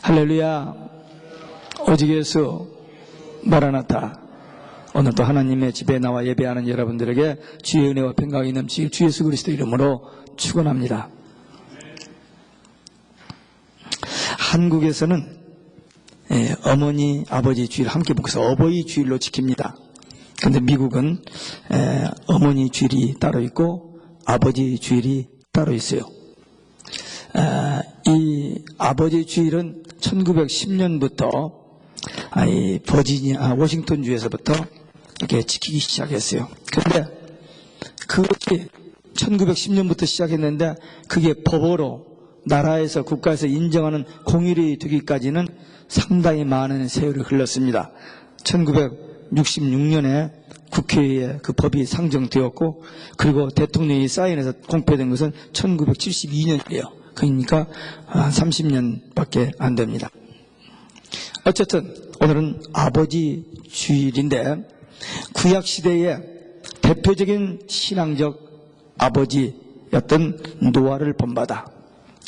할렐루야. 오직 예수 마라나타. 오늘도 하나님의 집에 나와 예배하는 여러분들에게 주의 은혜와 평강이 넘치길 주 예수 그리스도 이름으로 축원합니다. 한국에서는 어머니 아버지 주일 함께 묶어서 어버이 주일로 지킵니다. 그런데 미국은 어머니 주일이 따로 있고 아버지 주일이 따로 있어요. 이 아버지 주일은 1910년부터 버지니아 워싱턴 주에서부터 이렇게 지키기 시작했어요. 그런데 그것이 1910년부터 시작했는데 그게 법으로 나라에서 국가에서 인정하는 공휴일이 되기까지는 상당히 많은 세월이 흘렀습니다. 1966년에 국회에 그 법이 상정되었고 그리고 대통령이 사인해서 공표된 것은 1972년이에요. 그러니까 한 30년밖에 안 됩니다. 어쨌든 오늘은 아버지 주일인데 구약시대의 대표적인 신앙적 아버지였던 노아를 본받아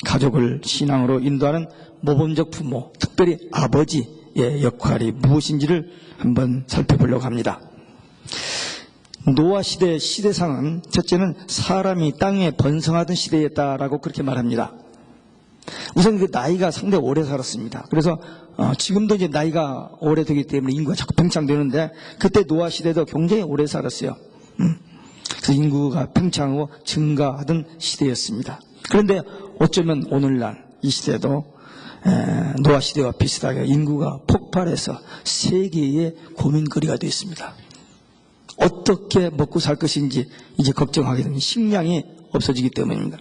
가족을 신앙으로 인도하는 모범적 부모, 특별히 아버지의 역할이 무엇인지를 한번 살펴보려고 합니다. 노아 시대의 시대상은 첫째는 사람이 땅에 번성하던 시대였다라고 그렇게 말합니다. 우선 그 나이가 상당히 오래 살았습니다. 그래서 지금도 이제 나이가 오래되기 때문에 인구가 자꾸 팽창되는데 그때 노아 시대도 굉장히 오래 살았어요. 그래서 인구가 팽창하고 증가하던 시대였습니다. 그런데 어쩌면 오늘날 이 시대도 노아 시대와 비슷하게 인구가 폭발해서 세계의 고민거리가 되어 있습니다. 어떻게 먹고 살 것인지 이제 걱정하게 되는 식량이 없어지기 때문입니다.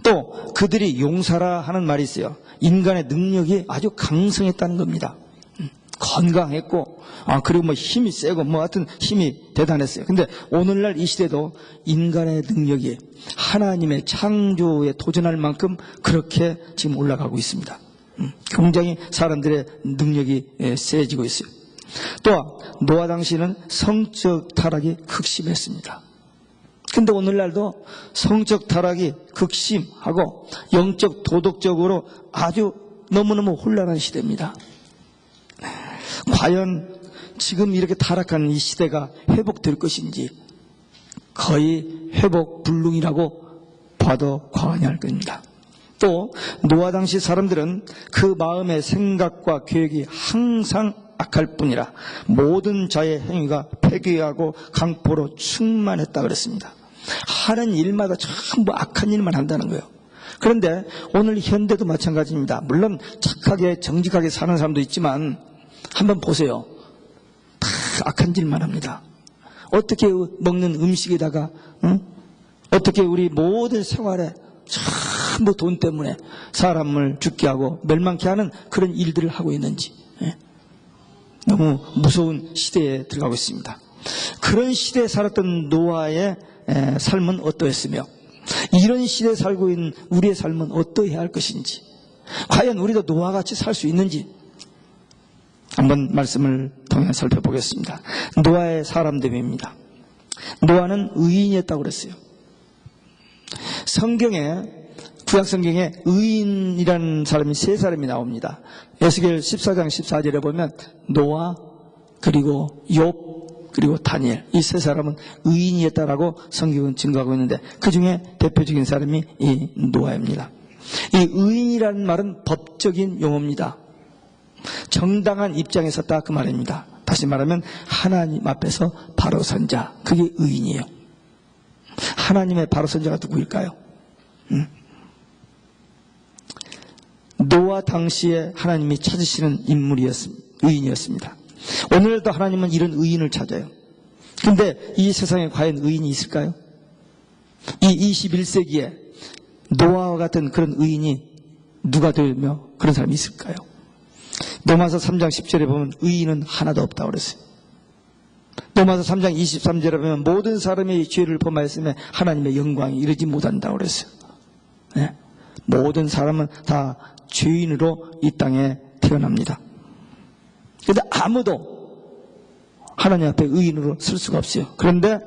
또 그들이 용사라 하는 말이 있어요. 인간의 능력이 아주 강성했다는 겁니다. 건강했고 그리고 뭐 힘이 세고 뭐 하여튼 힘이 대단했어요. 근데 오늘날 이 시대도 인간의 능력이 하나님의 창조에 도전할 만큼 그렇게 지금 올라가고 있습니다. 굉장히 사람들의 능력이 세지고 있어요. 또 노아 당시는 성적 타락이 극심했습니다. 근데 오늘날도 성적 타락이 극심하고 영적 도덕적으로 아주 너무너무 혼란한 시대입니다. 과연 지금 이렇게 타락한 이 시대가 회복될 것인지 거의 회복 불능이라고 봐도 과언이 아닐 겁니다. 또 노아 당시 사람들은 그 마음의 생각과 계획이 항상 악할 뿐이라 모든 자의 행위가 패괴하고 강포로 충만했다 그랬습니다. 하는 일마다 전부 악한 일만 한다는 거예요. 그런데 오늘 현대도 마찬가지입니다. 물론 착하게 정직하게 사는 사람도 있지만 한번 보세요. 다 악한 일만 합니다. 어떻게 먹는 음식에다가 어떻게 우리 모든 생활에 전부 돈 때문에 사람을 죽게 하고 멸망케 하는 그런 일들을 하고 있는지 너무 무서운 시대에 들어가고 있습니다. 그런 시대에 살았던 노아의 삶은 어떠했으며 이런 시대에 살고 있는 우리의 삶은 어떠해야 할 것인지 과연 우리도 노아와 같이 살 수 있는지 한번 말씀을 통해 살펴보겠습니다. 노아의 사람됨입니다. 노아는 의인이었다고 그랬어요. 구약 성경에 의인이라는 사람이 세 사람이 나옵니다. 에스겔 14장 14절에 보면 노아 그리고 욥 그리고 다니엘 이 세 사람은 의인이었다라고 성경은 증거하고 있는데 그 중에 대표적인 사람이 이 노아입니다. 이 의인이라는 말은 법적인 용어입니다. 정당한 입장에 섰다 그 말입니다. 다시 말하면 하나님 앞에서 바로 선 자, 그게 의인이에요. 하나님의 바로 선 자가 누구일까요? 노아 당시에 하나님이 찾으시는 의인이었습니다. 오늘도 하나님은 이런 의인을 찾아요. 근데 이 세상에 과연 의인이 있을까요? 이 21세기에 노아와 같은 그런 의인이 누가 되며 그런 사람이 있을까요? 로마서 3장 10절에 보면 의인은 하나도 없다고 그랬어요. 로마서 3장 23절에 보면 모든 사람의 죄를 범하였으며 하나님의 영광이 이르지 못한다고 그랬어요. 네? 모든 사람은 다 죄인으로 이 땅에 태어납니다. 그런데 아무도 하나님 앞에 의인으로 설 수가 없어요. 그런데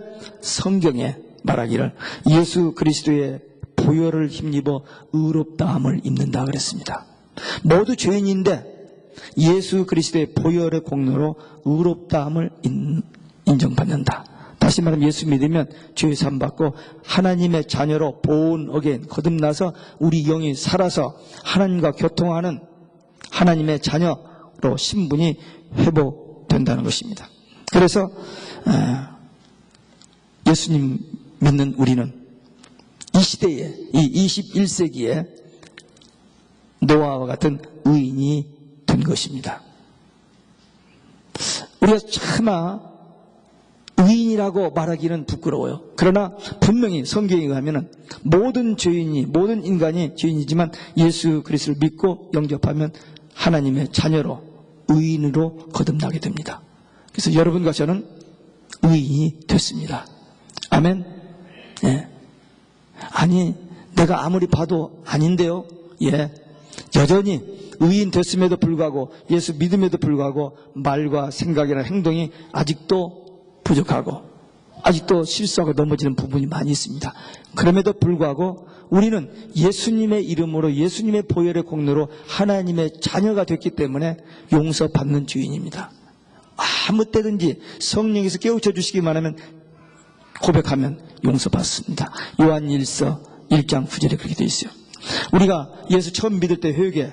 성경에 말하기를 예수 그리스도의 보혈을 힘입어 의롭다함을 입는다 그랬습니다. 모두 죄인인데 예수 그리스도의 보혈의 공로로 의롭다함을 인정받는다. 다시 말하면 예수 믿으면 죄 사함 받고 하나님의 자녀로 born again 거듭나서 우리 영이 살아서 하나님과 교통하는 하나님의 자녀로 신분이 회복된다는 것입니다. 그래서 예수님 믿는 우리는 이 시대에, 이 21세기에 노아와 같은 의인이 된 것입니다. 우리가 차마 의인이라고 말하기는 부끄러워요. 그러나 분명히 성경에 의하면 모든 죄인이, 모든 인간이 죄인이지만 예수 그리스도를 믿고 영접하면 하나님의 자녀로, 의인으로 거듭나게 됩니다. 그래서 여러분과 저는 의인이 됐습니다. 아멘? 예. 아니, 내가 아무리 봐도 아닌데요? 예. 여전히 의인 됐음에도 불구하고 예수 믿음에도 불구하고 말과 생각이나 행동이 아직도 부족하고 아직도 실수하고 넘어지는 부분이 많이 있습니다. 그럼에도 불구하고 우리는 예수님의 이름으로 예수님의 보혈의 공로로 하나님의 자녀가 됐기 때문에 용서받는 주인입니다. 아무 때든지 성령께서 깨우쳐 주시기만 하면 고백하면 용서받습니다. 요한일서 1장 9절에 그렇게 되어 있어요. 우리가 예수 처음 믿을 때 회개,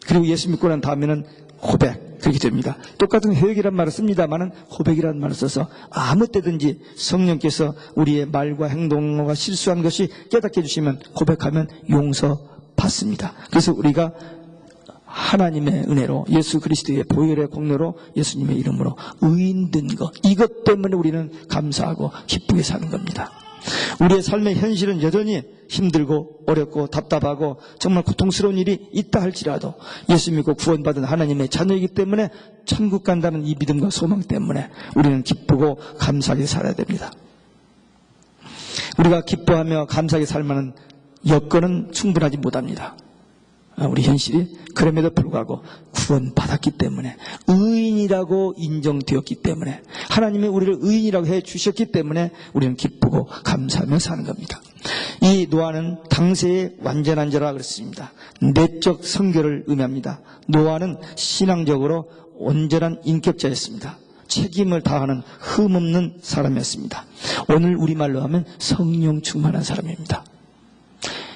그리고 예수 믿고 난 다음에는 고백, 그렇게 됩니다. 똑같은 회개란 말을 씁니다만은 고백이라는 말을 써서 아무 때든지 성령께서 우리의 말과 행동과 실수한 것이 깨닫게 해주시면 고백하면 용서받습니다. 그래서 우리가 하나님의 은혜로 예수 그리스도의 보혈의 공로로 예수님의 이름으로 의인 된 것, 이것 때문에 우리는 감사하고 기쁘게 사는 겁니다. 우리의 삶의 현실은 여전히 힘들고 어렵고 답답하고 정말 고통스러운 일이 있다 할지라도 예수 믿고 구원받은 하나님의 자녀이기 때문에 천국 간다는 이 믿음과 소망 때문에 우리는 기쁘고 감사하게 살아야 됩니다. 우리가 기뻐하며 감사하게 살 만한 여건은 충분하지 못합니다. 우리 현실이 그럼에도 불구하고 구원받았기 때문에 의인이라고 인정되었기 때문에 하나님이 우리를 의인이라고 해주셨기 때문에 우리는 기쁘고 감사하며 사는 겁니다. 이 노아는 당세의 완전한 자라 그랬습니다. 내적 성결을 의미합니다. 노아는 신앙적으로 온전한 인격자였습니다. 책임을 다하는 흠없는 사람이었습니다. 오늘 우리말로 하면 성령 충만한 사람입니다.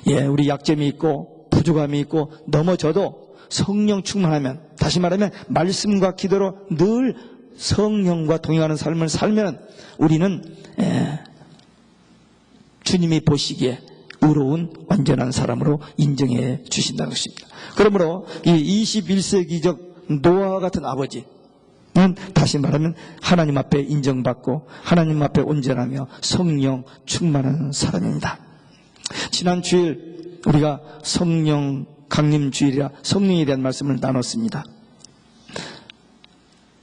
예, 우리 약점이 있고 부족함이 있고 넘어져도 성령 충만하면, 다시 말하면 말씀과 기도로 늘 성령과 동행하는 삶을 살면 우리는 주님이 보시기에 의로운 완전한 사람으로 인정해 주신다는 것입니다. 그러므로 이 21세기적 노아와 같은 아버지는 다시 말하면 하나님 앞에 인정받고 하나님 앞에 온전하며 성령 충만한 사람입니다. 지난 주일 우리가 성령 강림주일이라 성령에 대한 말씀을 나눴습니다.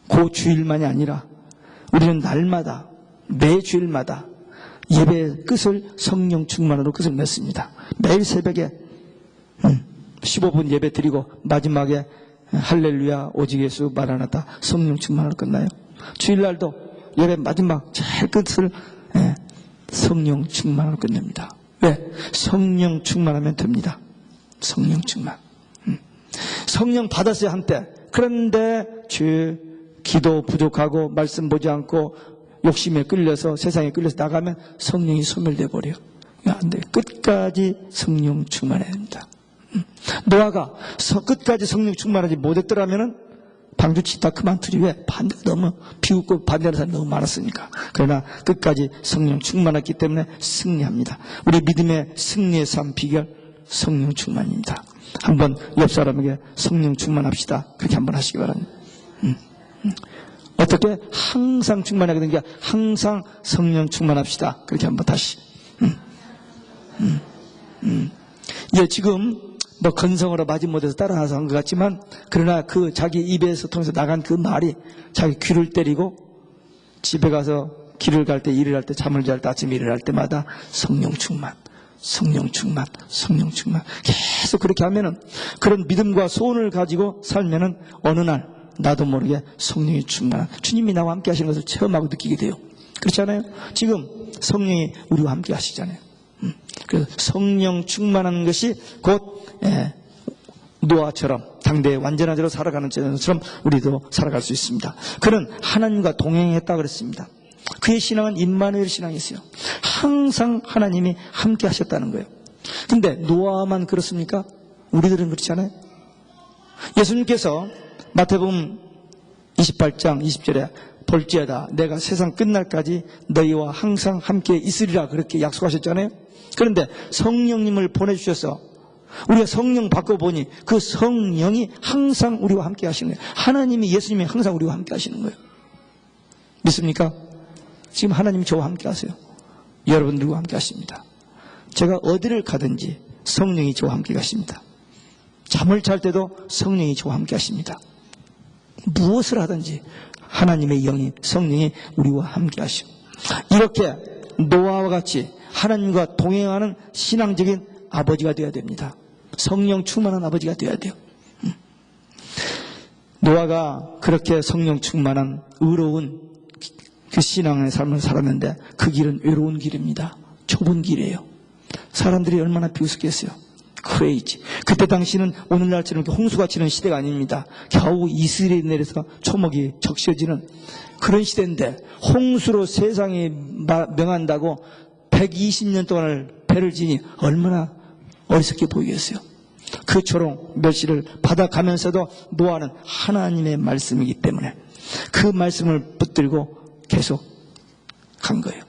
그 주일만이 아니라 우리는 날마다 매 주일마다 예배의 끝을 성령 충만으로 끝을 맺습니다. 매일 새벽에 15분 예배 드리고 마지막에 할렐루야 오직 예수 마라나타 성령 충만으로 끝나요. 주일날도 예배 마지막 제일 끝을 성령 충만으로 끝냅니다. 왜? 성령 충만하면 됩니다. 성령 충만. 성령 받았어요 한때. 그런데 죄, 기도 부족하고 말씀 보지 않고 욕심에 끌려서 세상에 끌려서 나가면 성령이 소멸돼 버려요. 안 돼요. 끝까지 성령 충만해야 됩니다. 노아가 끝까지 성령 충만하지 못했더라면은 방주 치다 그만두지. 왜? 반대가 너무 비웃고 반대하는 사람이 너무 많았으니까. 그러나 끝까지 성령 충만했기 때문에 승리합니다. 우리 믿음의 승리의 삶 비결 성령 충만입니다. 한번 옆 사람에게 성령 충만합시다. 그렇게 한번 하시기 바랍니다. 어떻게? 항상 충만하게 된 게 항상 성령 충만합시다. 그렇게 한번 다시. 예, 지금 뭐 건성으로 마지못해서 따라서 한 것 같지만 그러나 그 자기 입에서 통해서 나간 그 말이 자기 귀를 때리고 집에 가서 길을 갈 때 일을 할 때 잠을 잘 때 아침에 일을 할 때마다 성령 충만 성령 충만 성령 충만 계속 그렇게 하면은 그런 믿음과 소원을 가지고 살면은 어느 날 나도 모르게 성령이 충만한 주님이 나와 함께 하시는 것을 체험하고 느끼게 돼요. 그렇지 않아요? 지금 성령이 우리와 함께 하시잖아요. 그래서 성령 충만한 것이 곧 노아처럼 당대의 완전한 자로 살아가는 자처럼 우리도 살아갈 수 있습니다. 그는 하나님과 동행했다 그랬습니다. 그의 신앙은 임마누엘 신앙이었어요. 항상 하나님이 함께 하셨다는 거예요. 근데 노아만 그렇습니까? 우리들은 그렇지 않아요? 예수님께서 마태복음 28장 20절에 볼지어다 내가 세상 끝날까지 너희와 항상 함께 있으리라 그렇게 약속하셨잖아요. 그런데 성령님을 보내주셔서 우리가 성령 바꿔보니 그 성령이 항상 우리와 함께 하시는 거예요. 하나님이 예수님이 항상 우리와 함께 하시는 거예요. 믿습니까? 지금 하나님이 저와 함께 하세요. 여러분들과 함께 하십니다. 제가 어디를 가든지 성령이 저와 함께 가십니다. 잠을 잘 때도 성령이 저와 함께 하십니다. 무엇을 하든지 하나님의 영이 성령이 우리와 함께 하시오. 이렇게 노아와 같이 하나님과 동행하는 신앙적인 아버지가 되어야 됩니다. 성령 충만한 아버지가 되어야 돼요. 노아가 그렇게 성령 충만한 의로운 그 신앙의 삶을 살았는데 그 길은 외로운 길입니다. 좁은 길이에요. 사람들이 얼마나 비웃었겠어요. 크레이지. 그때 당시는 오늘날처럼 홍수가 치는 시대가 아닙니다. 겨우 이슬이 내려서 초목이 적셔지는 그런 시대인데 홍수로 세상이 명한다고 120년 동안을 배를 지니 얼마나 어리석게 보이겠어요. 그 초롱 멸시를 받아가면서도 노아는 하나님의 말씀이기 때문에 그 말씀을 붙들고 계속 간 거예요.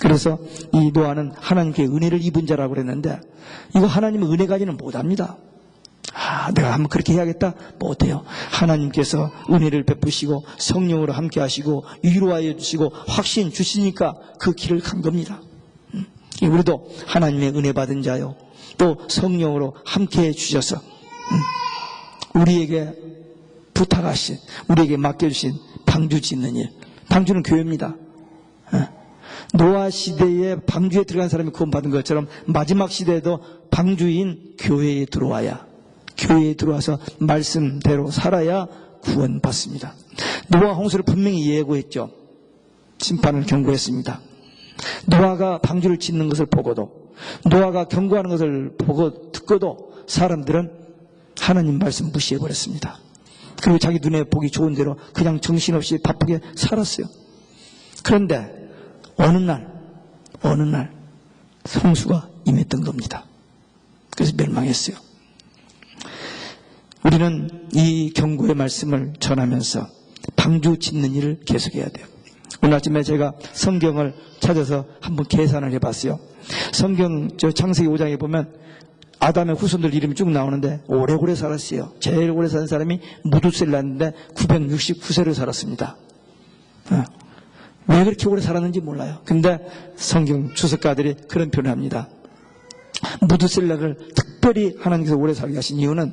그래서 이 노아는 하나님께 은혜를 입은 자라고 그랬는데 이거 하나님은 은혜 가지는 못합니다. 내가 한번 그렇게 해야겠다? 못해요. 하나님께서 은혜를 베푸시고 성령으로 함께 하시고 위로하여 주시고 확신 주시니까 그 길을 간 겁니다. 우리도 하나님의 은혜 받은 자요 또 성령으로 함께 해주셔서 우리에게 부탁하신 우리에게 맡겨주신 방주 짓는 일, 방주는 교회입니다. 노아 시대에 방주에 들어간 사람이 구원받은 것처럼 마지막 시대에도 방주인 교회에 들어와야 교회에 들어와서 말씀대로 살아야 구원받습니다. 노아 홍수를 분명히 예고했죠. 심판을 경고했습니다. 노아가 방주를 짓는 것을 보고도 노아가 경고하는 것을 보고 듣고도 사람들은 하나님 말씀 무시해버렸습니다. 그리고 자기 눈에 보기 좋은 대로 그냥 정신없이 바쁘게 살았어요. 그런데 어느 날 홍수가 임했던 겁니다. 그래서 멸망했어요. 우리는 이 경고의 말씀을 전하면서 방주 짓는 일을 계속해야 돼요. 오늘 아침에 제가 성경을 찾아서 한번 계산을 해봤어요. 성경 창세기 5장에 보면 아담의 후손들 이름이 쭉 나오는데 오래오래 살았어요. 제일 오래 산 사람이 무두셀라인데 969세를 살았습니다. 왜 그렇게 오래 살았는지 몰라요. 근데 성경 주석가들이 그런 표현을 합니다. 무두셀라를 특별히 하나님께서 오래 살게 하신 이유는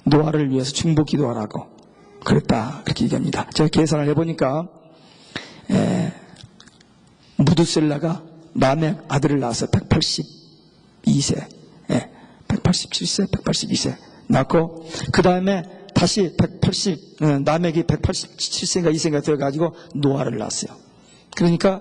노아를 위해서 중보 기도하라고 그랬다 그렇게 얘기합니다. 제가 계산을 해보니까 무두셀라가 라멕 아들을 낳아서 182세 187세 182세 낳고 그 다음에 다시 라멕이 187세인가 2세인가 되어가지고 노아를 낳았어요. 그러니까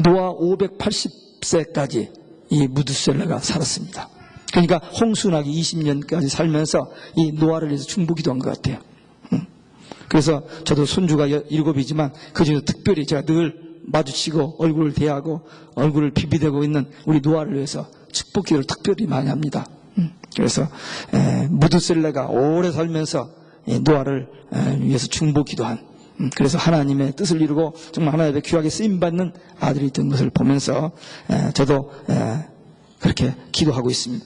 노아 580세까지 이 무두셀라가 살았습니다. 그러니까 홍수나기 20년까지 살면서 이 노아를 위해서 중보기도한 것 같아요. 그래서 저도 손주가 7이지만 그중에서 특별히 제가 늘 마주치고 얼굴을 대하고 얼굴을 비비대고 있는 우리 노아를 위해서 축복기도를 특별히 많이 합니다. 그래서 무두셀라가 오래 살면서 노아를 위해서 중보기도한 그래서 하나님의 뜻을 이루고 정말 하나님의 귀하게 쓰임받는 아들이 된 것을 보면서 저도 그렇게 기도하고 있습니다.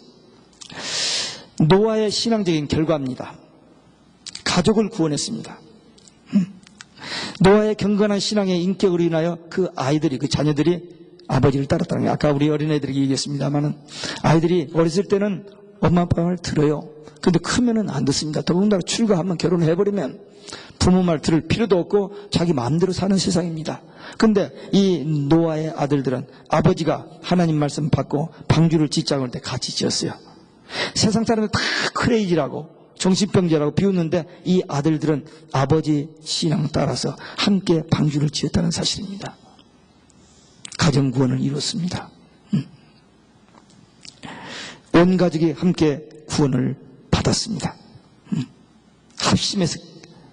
노아의 신앙적인 결과입니다. 가족을 구원했습니다. 노아의 경건한 신앙의 인격으로 인하여 그 아이들이, 그 자녀들이 아버지를 따랐다는 거예요. 아까 우리 어린애들이 얘기했습니다만은 아이들이 어렸을 때는 엄마 아빠 말 들어요. 근데 크면은 안 듣습니다. 더군다나 출가하면 결혼을 해버리면 부모 말 들을 필요도 없고 자기 마음대로 사는 세상입니다. 근데 이 노아의 아들들은 아버지가 하나님 말씀 받고 방주를 짓자고 할 때 같이 지었어요. 세상 사람들 다 크레이지라고 정신병자라고 비웃는데 이 아들들은 아버지 신앙 따라서 함께 방주를 지었다는 사실입니다. 가정 구원을 이뤘습니다. 온 가족이 함께 구원을 받았습니다. 합심해서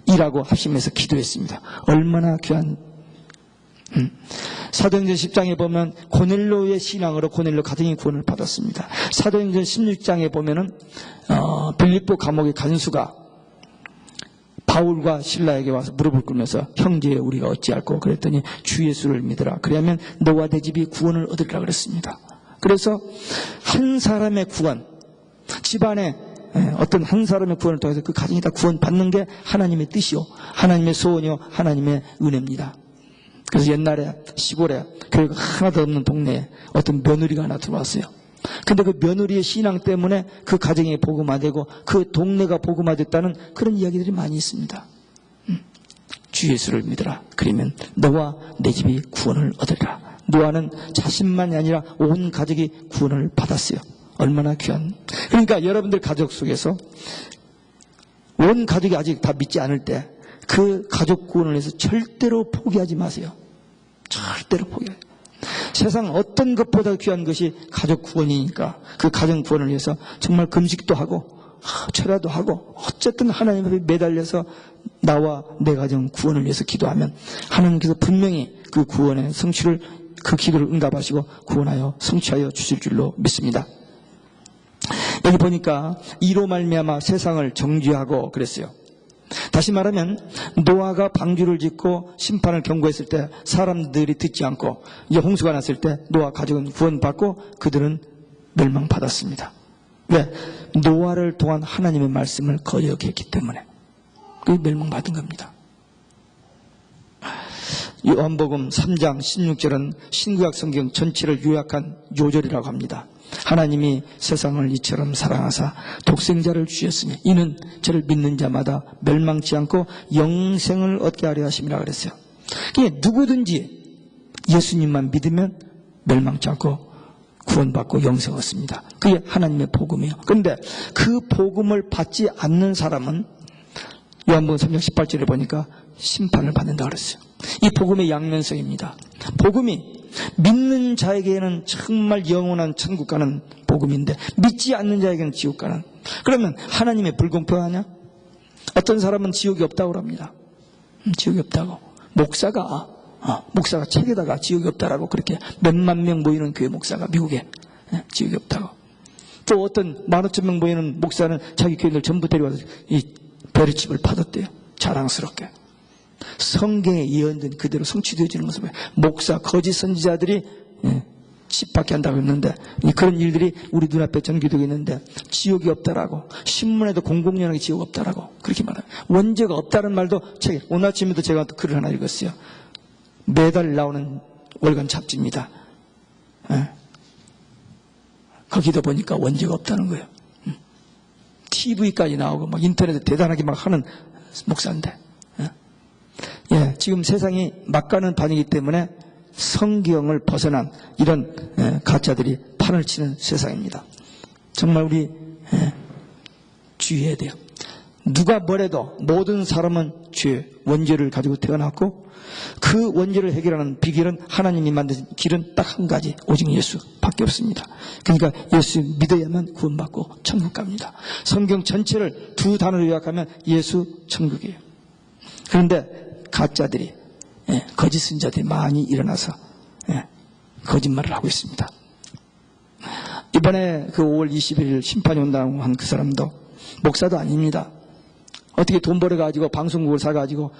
일하고 합심해서 기도했습니다. 얼마나 귀한. 사도행전 10장에 보면 고넬료의 신앙으로 고넬료 가정이 구원을 받았습니다. 사도행전 16장에 보면은 빌립보 감옥의 간수가 바울과 신라에게 와서 무릎을 꿇으면서 형제 우리가 어찌할꼬 그랬더니 주 예수를 믿으라. 그러면 너와 내 집이 구원을 얻으리라 그랬습니다. 그래서 한 사람의 구원, 집안에 어떤 한 사람의 구원을 통해서 그 가정이 다 구원받는 게 하나님의 뜻이요, 하나님의 소원이요, 하나님의 은혜입니다. 그래서 옛날에 시골에 교회가 하나도 없는 동네에 어떤 며느리가 하나 들어왔어요. 근데 그 며느리의 신앙 때문에 그 가정이 복음화되고 그 동네가 복음화됐다는 그런 이야기들이 많이 있습니다. 주 예수를 믿으라. 그러면 너와 내 집이 구원을 얻으리라. 노아는 자신만이 아니라 온 가족이 구원을 받았어요. 얼마나 귀한. 그러니까 여러분들 가족 속에서 온 가족이 아직 다 믿지 않을 때 그 가족 구원을 위해서 절대로 포기하지 마세요. 절대로 포기하지. 세상 어떤 것보다 귀한 것이 가족 구원이니까 그 가정 구원을 위해서 정말 금식도 하고 철야도 하고 어쨌든 하나님 앞에 매달려서 나와 내 가정 구원을 위해서 기도하면 하나님께서 분명히 그 구원의 성취를, 그 기도를 응답하시고 구원하여 성취하여 주실 줄로 믿습니다. 여기 보니까 이로 말미암아 세상을 정죄하고 그랬어요. 다시 말하면 노아가 방주를 짓고 심판을 경고했을 때 사람들이 듣지 않고 이제 홍수가 났을 때 노아 가족은 구원받고 그들은 멸망받았습니다. 왜? 노아를 통한 하나님의 말씀을 거역했기 때문에 그게 멸망받은 겁니다. 요한복음 3장 16절은 신구약 성경 전체를 요약한 요절이라고 합니다. 하나님이 세상을 이처럼 사랑하사 독생자를 주셨으니 이는 저를 믿는 자마다 멸망치 않고 영생을 얻게 하려 하심이라 그랬어요. 그러니까 누구든지 예수님만 믿으면 멸망치 않고 구원받고 영생 얻습니다. 그게 하나님의 복음이에요. 그런데 그 복음을 받지 않는 사람은 요한복음 3장 18절에 보니까 심판을 받는다 그랬어요. 이 복음의 양면성입니다. 복음이 믿는 자에게는 정말 영원한 천국 가는 복음인데 믿지 않는 자에게는 지옥 가는. 그러면 하나님의 불공평하냐? 어떤 사람은 지옥이 없다고 합니다. 지옥이 없다고. 목사가 책에다가 지옥이 없다라고 그렇게 몇만 명 모이는 교회 목사가 미국에 지옥이 없다고. 또 어떤 15,000명 모이는 목사는 자기 교인들 전부 데려와서 이 베르칩을 받았대요. 자랑스럽게. 성경의 예언된 그대로 성취되어지는 모습에 목사, 거짓 선지자들이 집밖에 한다고 했는데 그런 일들이 우리 눈앞에 전개되고 있는데 지옥이 없다라고, 신문에도 공공연하게 지옥 없다라고 그렇게 말해요. 원죄가 없다는 말도 책에, 오늘 아침에도 제가 글을 하나 읽었어요. 매달 나오는 월간 잡지입니다. 거기도 보니까 원죄가 없다는 거예요. TV까지 나오고 막 인터넷에 대단하게 막 하는 목사인데, 지금 세상이 막가는 반이기 때문에 성경을 벗어난 이런 가짜들이 판을 치는 세상입니다. 정말 우리 주의해야 돼요. 누가 뭐래도 모든 사람은 죄, 원죄를 가지고 태어났고 그 원죄를 해결하는 비결은 하나님이 만든 길은 딱 한 가지, 오직 예수밖에 없습니다. 그러니까 예수 믿어야만 구원받고 천국 갑니다. 성경 전체를 두 단어로 요약하면 예수, 천국이에요. 그런데 가짜들이, 거짓 선지자들이 많이 일어나서 거짓말을 하고 있습니다. 이번에 그 5월 21일 심판이 온다고 한 그 사람도 목사도 아닙니다. 어떻게 돈 벌어가지고 방송국을 사가지고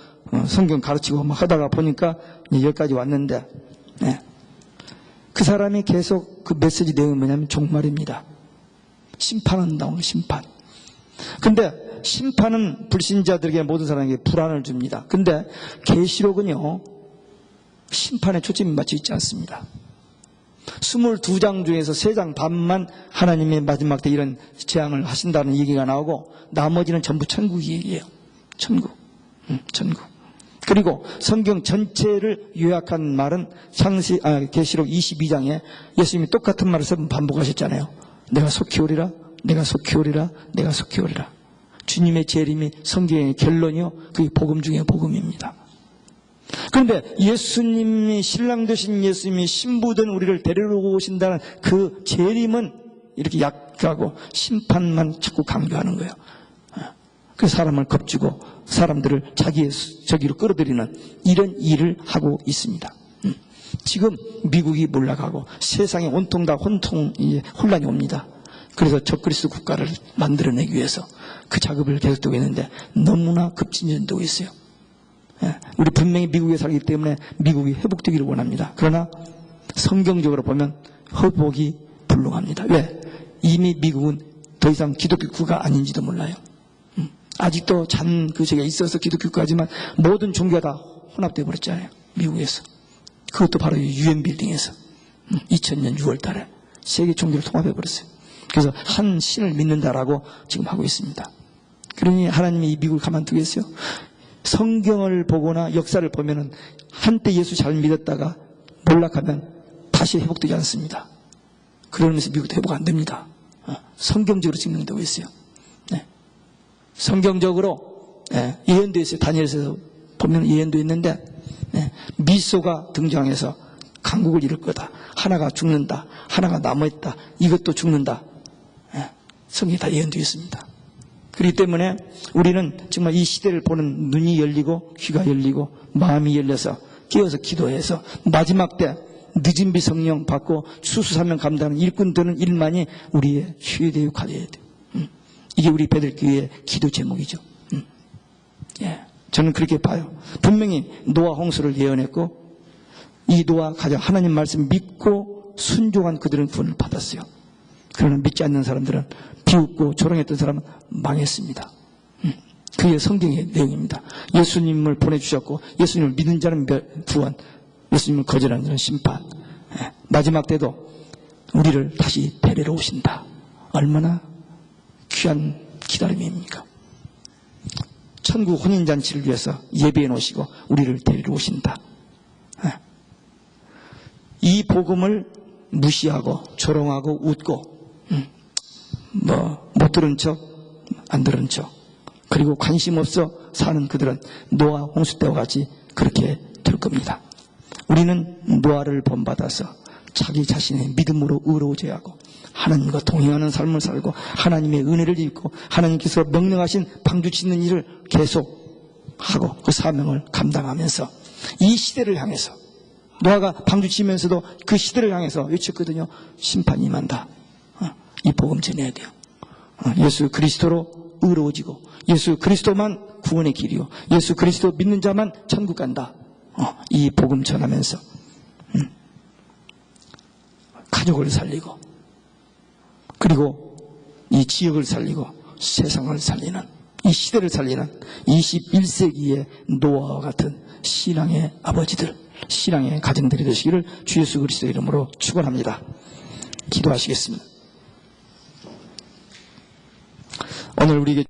성경 가르치고 막 하다가 보니까 여기까지 왔는데, 그 사람이 계속 그 메시지 내용은 뭐냐면 종말입니다. 심판한다고, 심판. 근데 심판은 불신자들에게 모든 사람에게 불안을 줍니다. 근데 계시록은요, 심판에 초점이 맞춰 있지 않습니다. 22장 중에서 3장 반만 하나님의 마지막 때 이런 재앙을 하신다는 얘기가 나오고 나머지는 전부 천국 얘기예요. 천국. 천국. 그리고 성경 전체를 요약한 말은 계시록 22장에 예수님이 똑같은 말을 3번 반복하셨잖아요. 내가 속히 오리라, 내가 속히 오리라, 내가 속히 오리라. 주님의 재림이 성경의 결론이요, 그게 복음 중에 복음입니다. 그런데 예수님이, 신랑 되신 예수님이 신부된 우리를 데리러 오신다는 그 재림은 이렇게 약하고 심판만 자꾸 강조하는 거예요. 그 사람을 겁주고 사람들을 자기의 저기로 끌어들이는 이런 일을 하고 있습니다. 지금 미국이 몰락하고 세상에 온통 다 혼란이 옵니다. 그래서 적그리스도 국가를 만들어내기 위해서 그 작업을 계속하고 있는데 너무나 급진전되고 있어요. 우리 분명히 미국에 살기 때문에 미국이 회복되기를 원합니다. 그러나 성경적으로 보면 회복이 불능합니다. 왜? 이미 미국은 더 이상 기독교 국가가 아닌지도 몰라요. 아직도 제가 있어서 기독교 국가지만 모든 종교가 다 혼합되어 버렸잖아요. 미국에서. 그것도 바로 UN 빌딩에서 2000년 6월 달에 세계 종교를 통합해 버렸어요. 그래서 한 신을 믿는다라고 지금 하고 있습니다. 그러니 하나님이 이 미국을 가만두겠어요? 성경을 보거나 역사를 보면은 한때 예수 잘 믿었다가 몰락하면 다시 회복되지 않습니다. 그러면서 미국도 회복 안 됩니다. 성경적으로 증명되고 있어요. 네. 성경적으로 예언도 있어요. 다니엘서에서 보면 예언도 있는데 미소가 등장해서 강국을 이룰 거다. 하나가 죽는다. 하나가 남아있다. 이것도 죽는다. 성경에 다 예언되어 있습니다. 그렇기 때문에 우리는 정말 이 시대를 보는 눈이 열리고 귀가 열리고 마음이 열려서 깨어서 기도해서 마지막 때 늦은 비 성령 받고 수수사명 감당하는 일꾼 되는 일만이 우리의 최대 역할이어야 돼요. 이게 우리 베들교회의 기도 제목이죠. 저는 그렇게 봐요. 분명히 노아 홍수를 예언했고 이 노아 가장 하나님 말씀 믿고 순종한 그들은 구원을 받았어요. 그러나 믿지 않는 사람들은 비웃고 조롱했던 사람은 망했습니다. 그게 성경의 내용입니다. 예수님을 보내주셨고 예수님을 믿는 자는 구원, 예수님을 거절하는 자는 심판. 마지막 때도 우리를 다시 데리러 오신다. 얼마나 귀한 기다림입니까? 천국 혼인잔치를 위해서 예배해 놓으시고 우리를 데리러 오신다. 이 복음을 무시하고 조롱하고 웃고 못 들은 척 안 들은 척 그리고 관심 없어 사는 그들은 노아 홍수 때와 같이 그렇게 될 겁니다. 우리는 노아를 본받아서 자기 자신의 믿음으로 의로워져야 하고 하나님과 동행하는 삶을 살고 하나님의 은혜를 입고 하나님께서 명령하신 방주 짓는 일을 계속 하고 그 사명을 감당하면서 이 시대를 향해서 노아가 방주 지면서도 그 시대를 향해서 외쳤거든요. 심판이 임한다. 이 복음 전해야 돼요. 예수 그리스도로 의로워지고 예수 그리스도만 구원의 길이요 예수 그리스도 믿는 자만 천국 간다. 이 복음 전하면서 가족을 살리고 그리고 이 지역을 살리고 세상을 살리는 이 시대를 살리는 21세기의 노아와 같은 신앙의 아버지들, 신앙의 가정들이 되시기를 주 예수 그리스도의 이름으로 축원합니다. 기도하시겠습니다. 오늘 우리에게